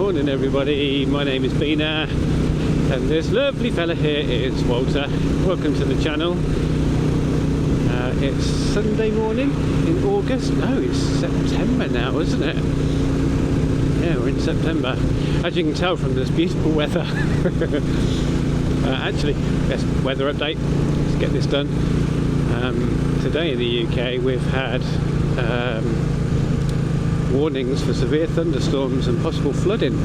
Morning everybody, my name is Beena and this lovely fella here is Walter. Welcome to the channel. It's Sunday morning in August. No, it's September now, isn't it? Yeah, we're in September. As you can tell from this beautiful weather. Actually, yes, weather update. Let's get this done. Today in the UK we've had warnings for severe thunderstorms and possible flooding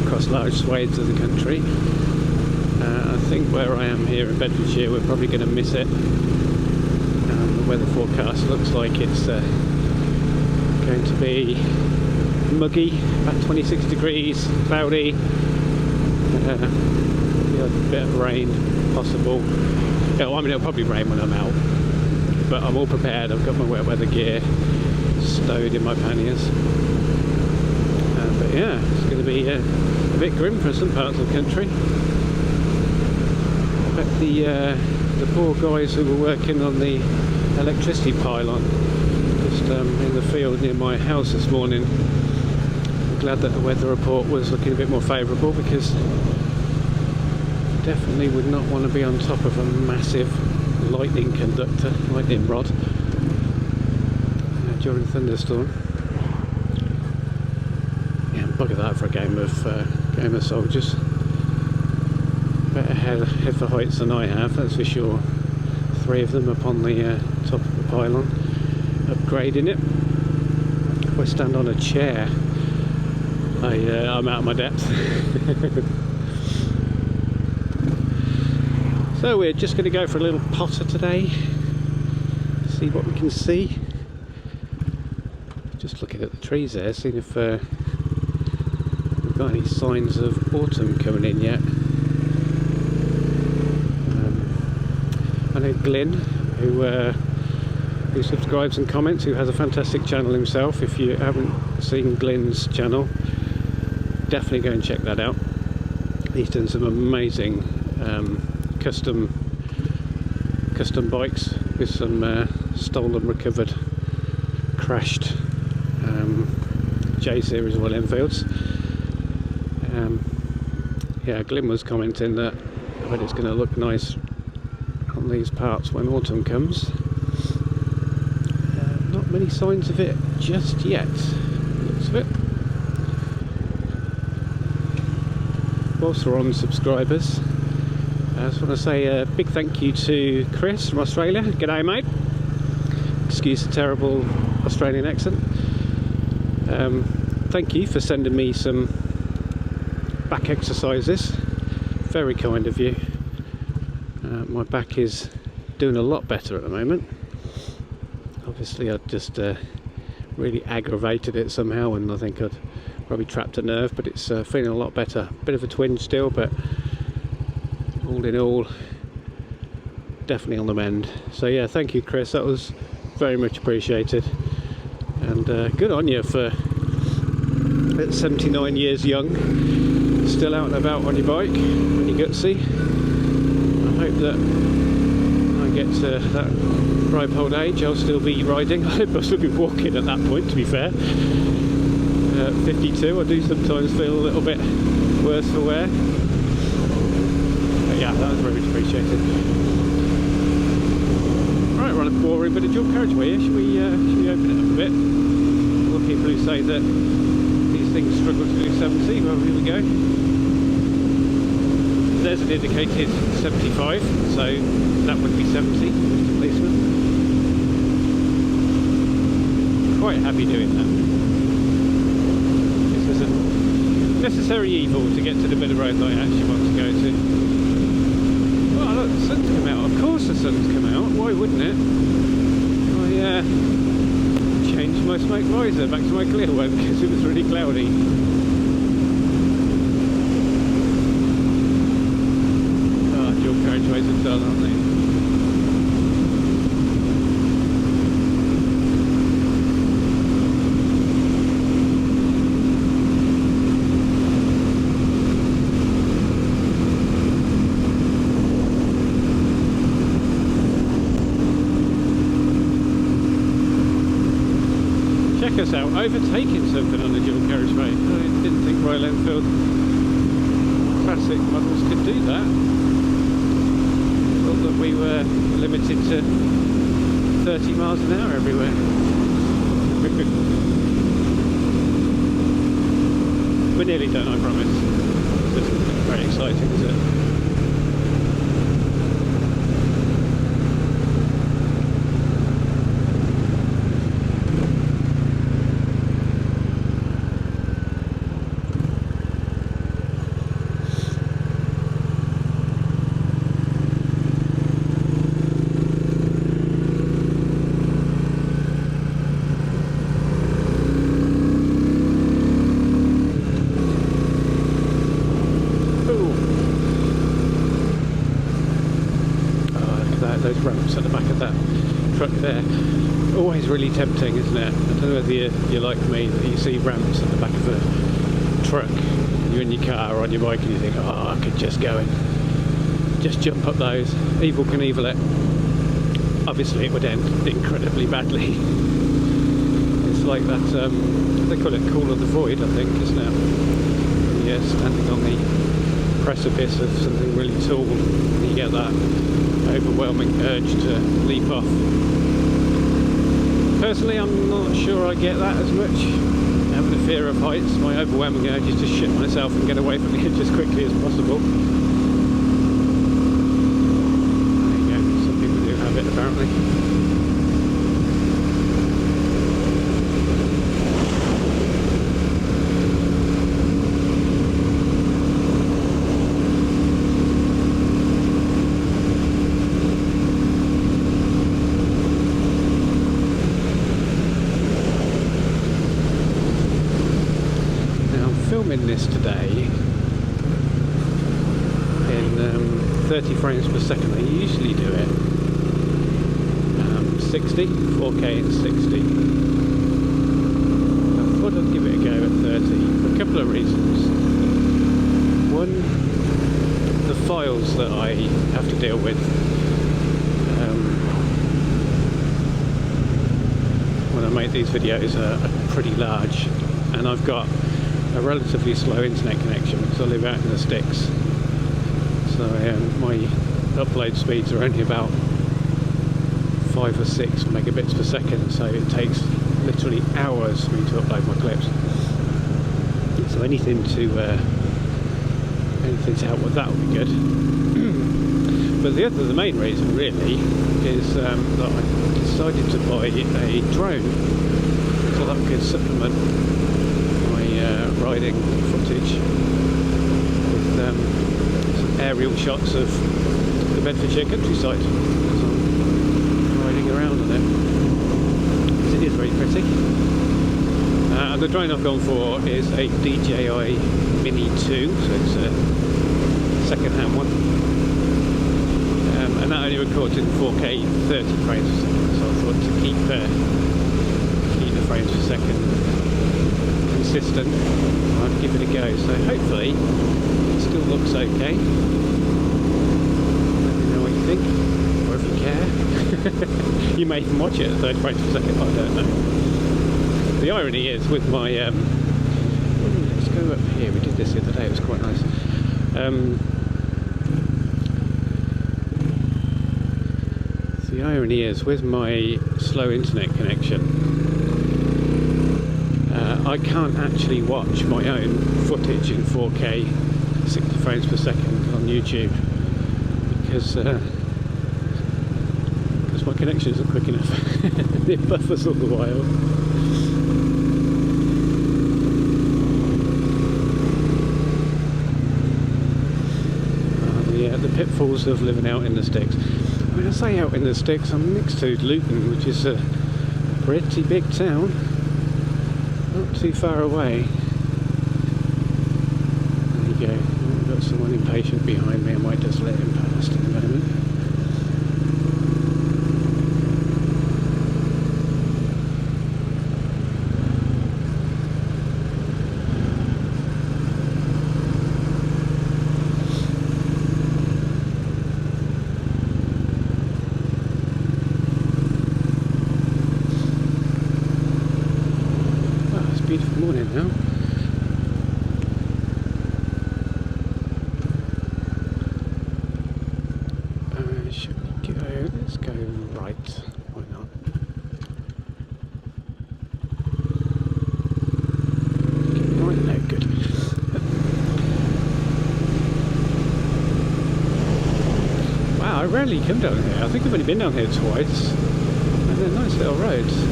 across large swathes of the country. I think where I am here in Bedfordshire we're probably going to miss it. The weather forecast looks like it's going to be muggy, about 26 degrees, cloudy, a bit of rain possible. Yeah, I mean it'll probably rain when I'm out, but I'm all prepared. I've got my wet weather gear stowed in my panniers. But yeah, it's going to be a bit grim for some parts of the country. But the poor guys who were working on the electricity pylon just in the field near my house this morning, I'm glad that the weather report was looking a bit more favourable, because definitely would not want to be on top of a massive lightning rod during a thunderstorm. Yeah, bugger that for a game of soldiers. Better head for heights than I have, that's for sure. 3 of them upon the top of the pylon, upgrading it. If I stand on a chair, I'm out of my depth. So we're just going to go for a little potter today, see what we can see. Just looking at the trees there, seeing if we've got any signs of autumn coming in yet. I know Glyn, who subscribes and comments, who has a fantastic channel himself. If you haven't seen Glyn's channel, definitely go and check that out. He's done some amazing custom bikes with some stolen, recovered, crashed J series Royal Enfields. Yeah, Glyn was commenting that I bet it's going to look nice on these parts when autumn comes. Not many signs of it just yet, looks of it. Whilst we're on subscribers, I just want to say a big thank you to Chris from Australia. G'day mate. Excuse the terrible Australian accent. Thank you for sending me some back exercises. Very kind of you. My back is doing a lot better at the moment. Obviously I'd just really aggravated it somehow, and I think I'd probably trapped a nerve, but it's feeling a lot better. Bit of a twinge still, but all in all, definitely on the mend. So yeah, thank you Chris, that was very much appreciated, and good on you for at 79 years young, still out and about on your bike, pretty gutsy. I hope that I get to that ripe old age I'll still be riding. I hope I'll still be walking at that point, to be fair. 52, I do sometimes feel a little bit worse for wear. But yeah, that was very much appreciated. Right, we're on a boring bit of dual carriageway here. Should we open it up a bit? All the people who say that these things struggle to do 70, well, here we go. There's an indicated 75, so that would be 70, Mr. Policeman. Quite happy doing that. This is a necessary evil to get to the bit of road that I actually want to go to. Oh look, the sun's come out. Of course the sun's come out, why wouldn't it? I changed my smoke visor back to my clear one because it was really cloudy. Carriageways are dull, aren't they? us out overtaking something on the dual carriageway. I didn't think Royal Enfield classic models could do that. Thought that we were limited to 30 miles an hour everywhere. We're nearly done, I promise. It's just very exciting, is it? Those ramps at the back of that truck there, always really tempting, isn't it? I don't know whether you're like me, that you see ramps at the back of a truck, you're in your car or on your bike and you think, oh, I could just go and just jump up those. Evil Knievel it. Obviously it would end incredibly badly. It's like that, they call it Call of the Void, I think, isn't it? Yeah, standing on the precipice of something really tall, you get that overwhelming urge to leap off. Personally, I'm not sure I get that as much. Having a fear of heights, my overwhelming urge is to shit myself and get away from the edge as quickly as possible. There you go, some people do have it apparently. Filming this today in 30 frames per second. I usually do it 60, 4K and 60. I thought I'd give it a go at 30 for a couple of reasons. One, the files that I have to deal with when I make these videos are pretty large, and I've got a relatively slow internet connection because I live out in the sticks, so my upload speeds are only about 5 or 6 megabits per second, so it takes literally hours for me to upload my clips. So anything to help with that would be good. But the main reason really is that I decided to buy a drone so that I could supplement riding footage with some aerial shots of the Bedfordshire countryside as I'm riding around on it, because it is very pretty. And the drone I've gone for is a DJI Mini 2, so it's a second-hand one, and that only records in 4K 30 frames per second, so I thought to keep the frames per second consistent, I'd give it a go. So hopefully it still looks okay. Let me know what you think, or if you care. You may even watch it at 30 frames per second, I don't know. The irony is with my let's go up here, we did this the other day, it was quite nice. The irony is with my slow internet connection, I can't actually watch my own footage in 4K 60 frames per second on YouTube because my connection isn't quick enough. It buffers all the while. Yeah, the pitfalls of living out in the sticks. I mean, I say out in the sticks, I'm next to Luton, which is a pretty big town. Not too far away. There you go. I've got someone impatient behind me. I might just let him past in a moment. morning now. Should we go? Let's go right. Why not? Right, no, good. Wow, I rarely come down here. I think I've only been down here twice. And they're nice little roads. I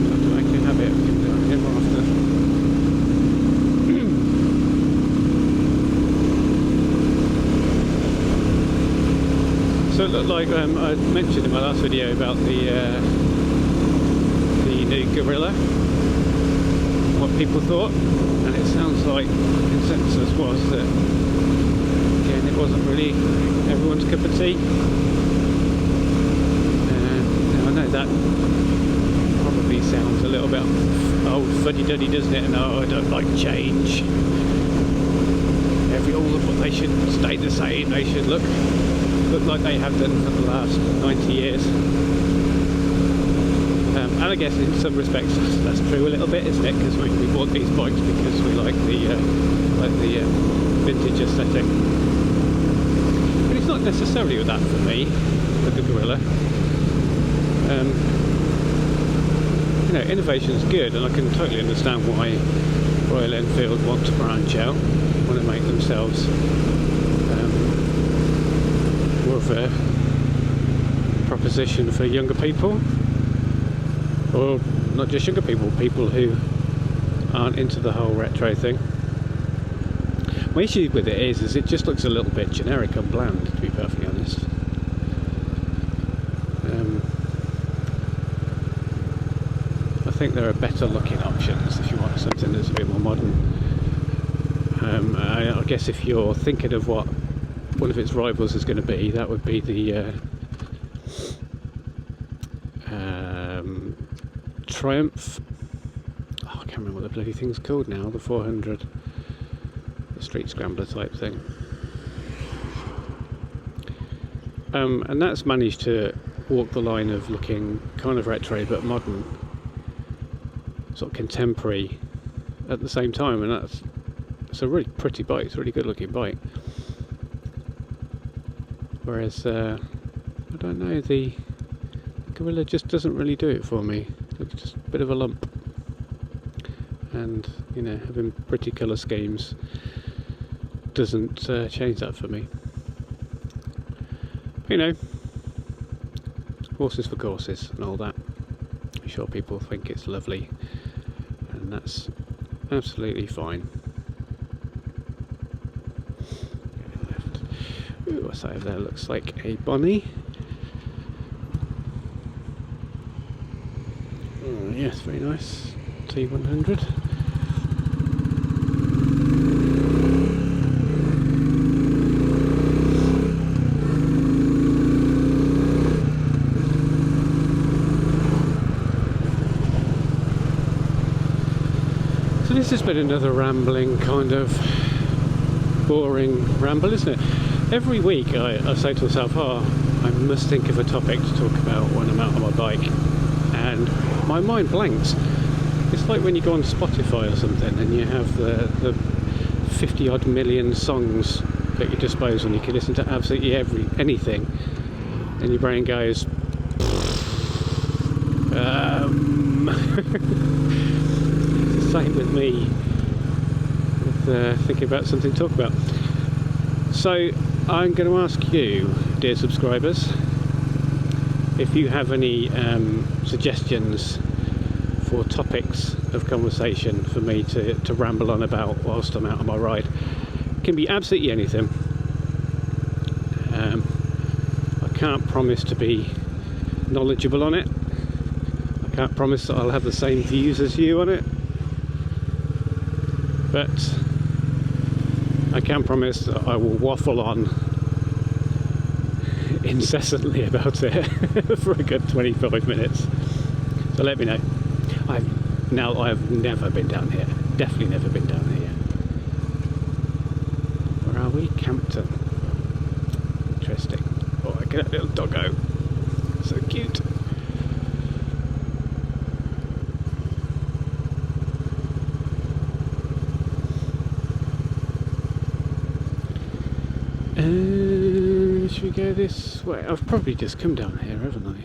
have to make a habit of coming down here more often. So it looked like I mentioned in my last video about the new Gorilla, what people thought, and it sounds like the consensus was that, again, it wasn't really everyone's cup of tea. Now I know that probably sounds a little bit old fuddy-duddy, doesn't it? And oh, I don't like change. They should stay the same. They should look like they have done for the last 90 years. And I guess in some respects that's true a little bit, isn't it? Because we bought these bikes because we like the vintage aesthetic. But it's not necessarily that for me, with the Gorilla. You know, innovation's good, and I can totally understand why Royal Enfield want to branch out, want to make themselves more of a proposition for younger people, or not just younger people, people who aren't into the whole retro thing. My issue with it is it just looks a little bit generic and bland, to be perfectly honest. I think there are better looking options if you want something that's a bit more modern. I guess if you're thinking of what one of its rivals is going to be, that would be the Triumph. Oh, I can't remember what the bloody thing's called now. The 400, the street scrambler type thing. And that's managed to walk the line of looking kind of retro but modern, sort of contemporary at the same time, and it's a really pretty bike. It's a really good looking bike. Whereas I don't know, the Gorilla just doesn't really do it for me. It's just a bit of a lump, and you know, having pretty colour schemes doesn't change that for me. You know, horses for courses and all that. I'm sure people think it's lovely, and that's absolutely fine. Left. Ooh, what's that over there? Looks like a Bonnie. Oh, yes, very nice. T100. This has been another rambling, kind of boring ramble, isn't it? Every week I say to myself, oh, I must think of a topic to talk about when I'm out on my bike, and my mind blanks. It's like when you go on Spotify or something and you have the 50 odd million songs at your disposal and you can listen to absolutely anything, and your brain goes same with me with thinking about something to talk about. So I'm going to ask you, dear subscribers, if you have any suggestions for topics of conversation for me to ramble on about whilst I'm out on my ride. It can be absolutely anything. I can't promise to be knowledgeable on it. I can't promise that I'll have the same views as you on it. But I can promise that I will waffle on incessantly about it for a good 25 minutes. So let me know. I've never been down here. Definitely never been down here. Where are we? Campton. Interesting. Oh, look at that little doggo. So cute. should we go this way? I've probably just come down here, haven't I?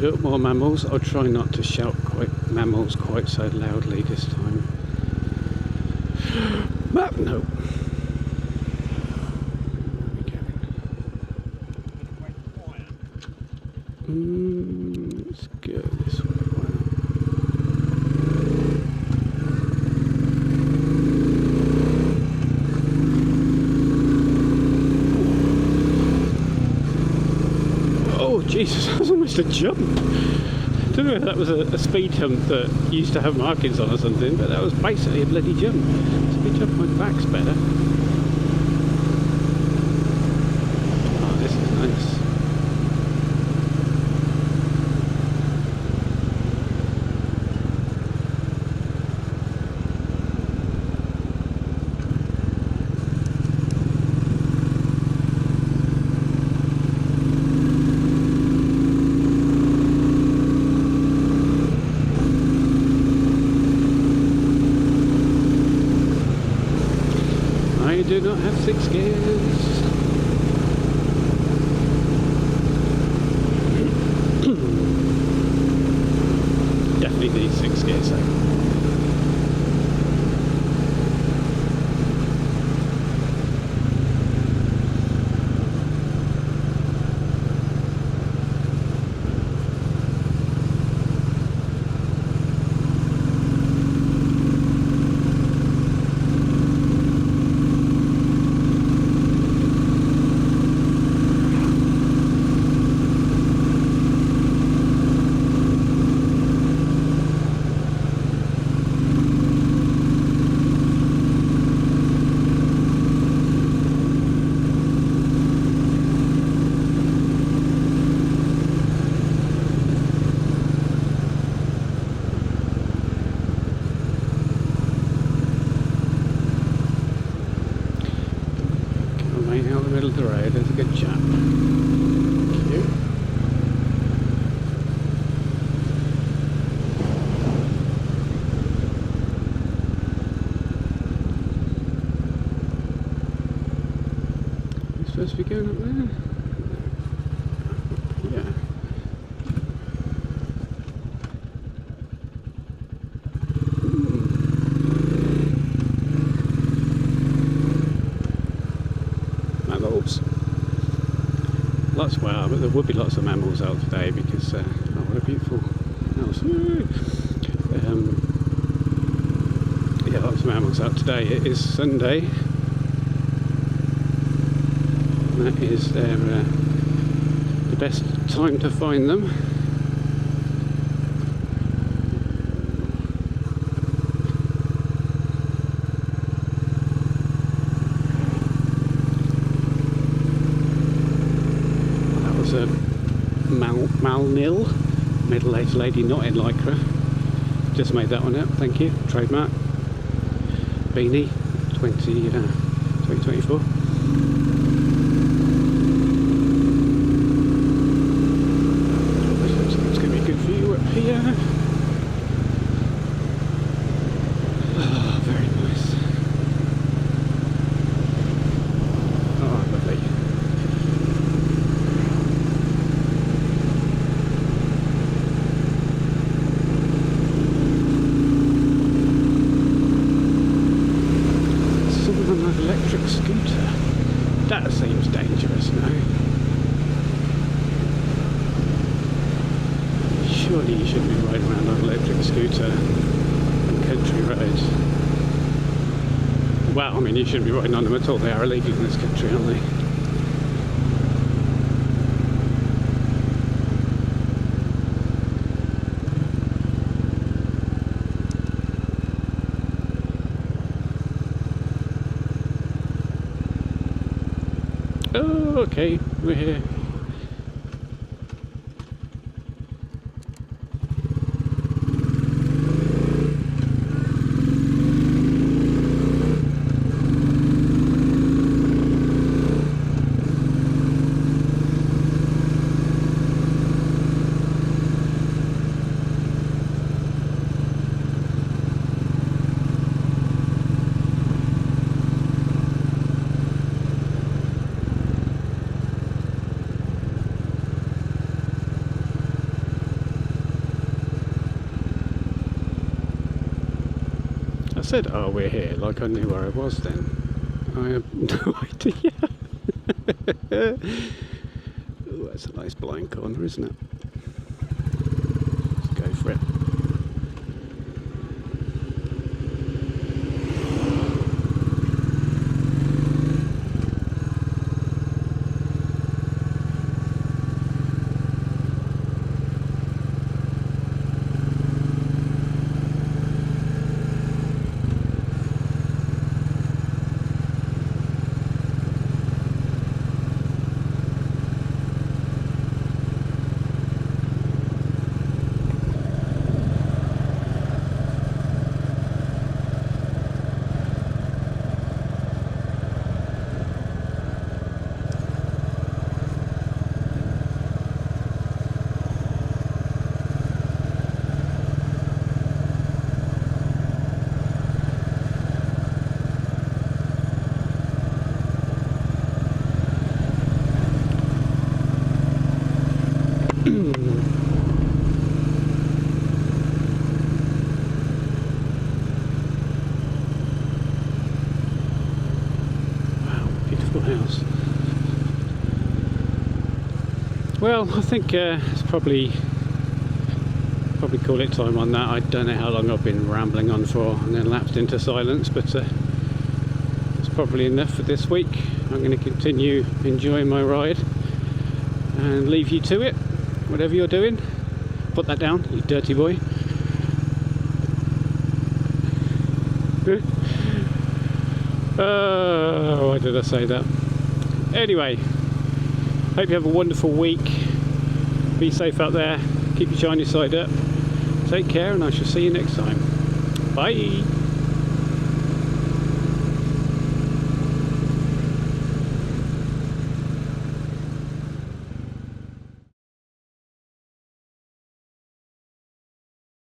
No. More mammals. I'll try not to shout mammals quite so loudly this time. But no. Let's go this way. Oh Jesus, that was almost a jump. I don't know if that was a speed hump that used to have markings on or something, but that was basically a bloody jump. Speed jump, my back's better. Oh, this is nice. I do not have 6 gears. Definitely need 6 gears though. Out the middle of the road, there's a good chap. Thank you. Are we supposed to be going up there? Yeah. Lots, well, but there would be lots of mammals out today because, oh, what a beautiful house. Yeah, lots of mammals out today. It is Sunday, and that is the best time to find them. A Malnil, middle-aged lady not in lycra. Just made that one up, thank you. Trademark. Beanie, 2024. This looks like it's going to be a good view up here. Oh, very nice. Oh, lovely. Electric scooter. That seems dangerous now. Surely you shouldn't be riding around on an electric scooter on country roads. Well, I mean, you shouldn't be riding on them at all. They are illegal in this country, aren't they? Oh, okay, we're here. said, oh, we're here, like I knew where I was then. I have no idea. Ooh, that's a nice blind corner, isn't it? Let's go for it. House. Well, I think it's probably call it time on that. I don't know how long I've been rambling on for and then lapsed into silence, but it's probably enough for this week. I'm going to continue enjoying my ride and leave you to it, whatever you're doing. Put that down, you dirty boy. Why did I say that? Anyway, hope you have a wonderful week. Be safe out there. Keep your shiny side up. Take care, and I shall see you next time. Bye.